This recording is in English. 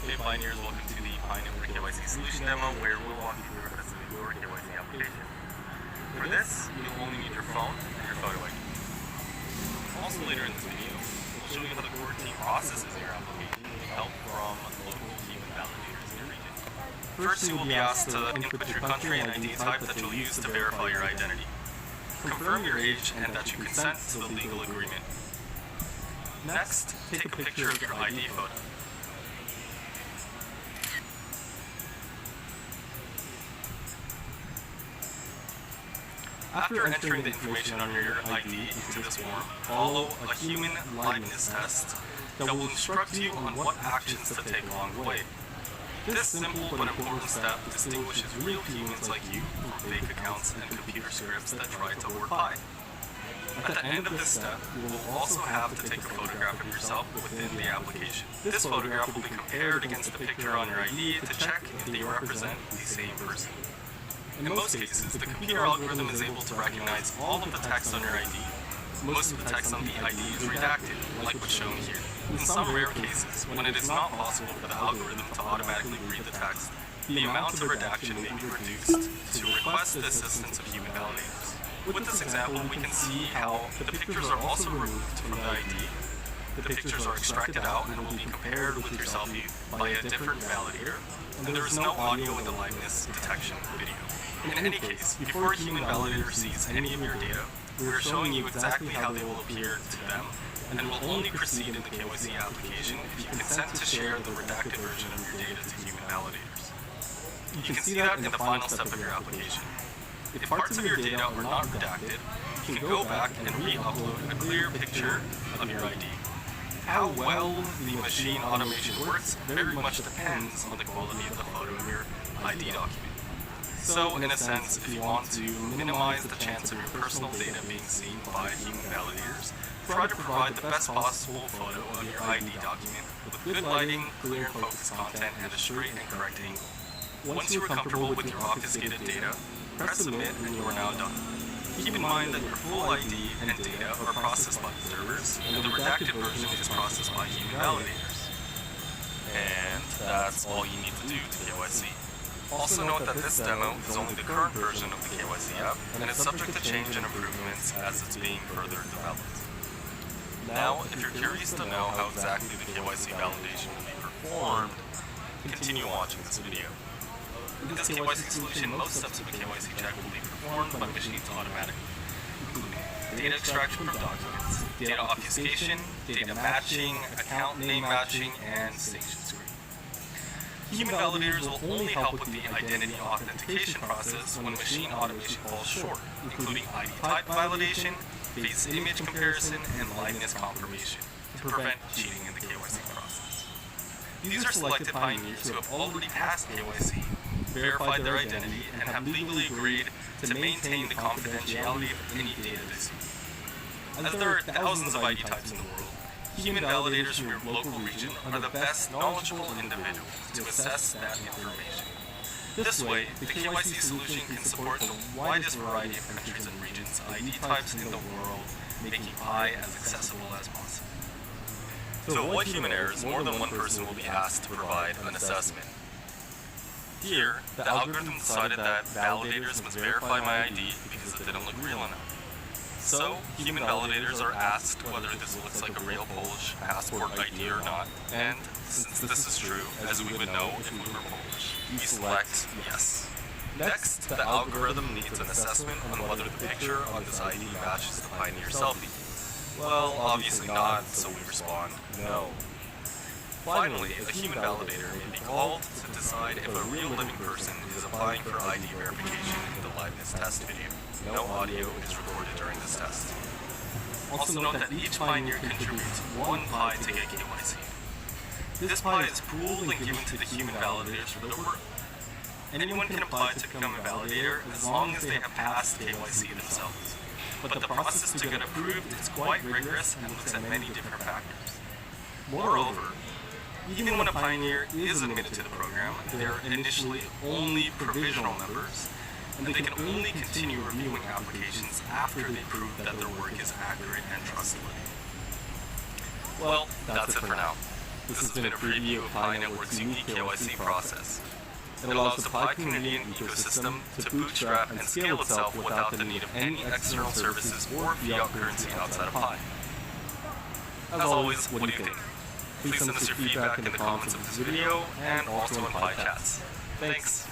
Hey Pioneers, welcome to the Pi Network KYC solution demo where we'll walk you through the rest of your KYC application. For this, you'll only need your phone and your photo ID. Also later in this video, we'll show you how the core team processes your application with help from local human validators in your region. First, you will be asked to input your country and ID type that you'll use to verify your identity. Confirm your age and that you consent to the legal agreement. Next, take a picture of your ID photo. After entering the information on your ID into this form, follow a human liveness test that will instruct you on what actions to take along the way. This simple but important step distinguishes real humans like you from fake accounts and computer scripts that try to hoard Pi. At the end of this step, you will also have to take a photograph of yourself within the application. This photograph will be compared against the picture on your ID to check if they represent the same person. In most cases, the computer algorithm is able to recognize all of the text on your ID. Most of the text on the ID is redacted, like what's shown here. In some rare cases, when it is not possible for the algorithm to automatically read the text, the amount of redaction may be reduced to request the assistance of human validators. With this example, we can see how the pictures are also removed from the ID. The pictures are extracted out and will be compared with your selfie by a different validator, and there is no audio in the liveness detection video. In any case, before a human validator sees any of your data, we are showing you exactly how they will appear to them, and will only proceed in the KYC application if you consent to share the redacted version of your data to human validators. You can see that in the final step of your application. If parts of your data are not redacted, you can go back and re-upload a clear picture of your ID. How well the machine automation works very much depends on the quality of the photo in your ID document. So, in a sense, if you want to minimize the chance of your personal data being seen by human validators, try to provide the best possible photo of your ID document with good lighting, clear and focused content, and a straight and correct angle. Once you are comfortable with your obfuscated data, press submit and you are now done. Keep in mind that your full ID and data are processed by the servers, and the redacted version is processed by human validators. And that's all you need to do to KYC. Also note that this demo is only the current version of the KYC app, and is subject to change and improvements as it's being further developed. Now, if you're curious to know how exactly the KYC validation will be performed, continue watching this video. In this KYC solution, most steps of the KYC check will be performed by machines automatically, including data extraction from documents, data obfuscation, data matching, account name matching, and sanction screening. Human validators will only help with the identity authentication process when machine automation falls short, including ID type validation, face image comparison, and liveness confirmation, to prevent cheating in the KYC process. These are selected pioneers who have already passed KYC, verified their identity, and have legally agreed to maintain the confidentiality of any data they see. As there are thousands of ID types in the world, human validators from your local region are the best knowledgeable individuals to assess that information. This way, the KYC solution can support the widest variety of countries and regions' ID types in the world, making Pi as accessible as possible. To avoid human errors, more than one person will be asked to provide an assessment. Here, the algorithm decided that validators must verify my ID because it didn't look real enough. So, human validators are asked whether this looks like a real Polish passport ID or not, and since this is true, as we would know if we were Polish, we select yes. Next, the algorithm needs an assessment on whether the picture on this ID matches the Pioneer selfie. Well, obviously not, so we respond no. Finally, a human validator may be called to decide if a real living person is applying for ID verification in the liveness test video. No audio is recorded during this test. Also note that each pioneer contributes one Pi to get KYC. This Pi is pooled and given to the human validators for their work. Anyone can apply to become a validator as long as they have passed KYC themselves. But the process to get approved is quite rigorous and looks at many different factors. Moreover, even when a pioneer is admitted to the program, they are initially only provisional members, and they can only continue reviewing applications after they prove that their work is accurate and trustworthy. Well, that's it for now. This has been a preview of Pi Network's unique KYC process. It allows the Pi community and ecosystem to bootstrap and scale itself without the need of any external services or fiat currency outside of Pi. As always, what do you think? Please send us your feedback in the comments of this video and also in Pi chats. Thanks!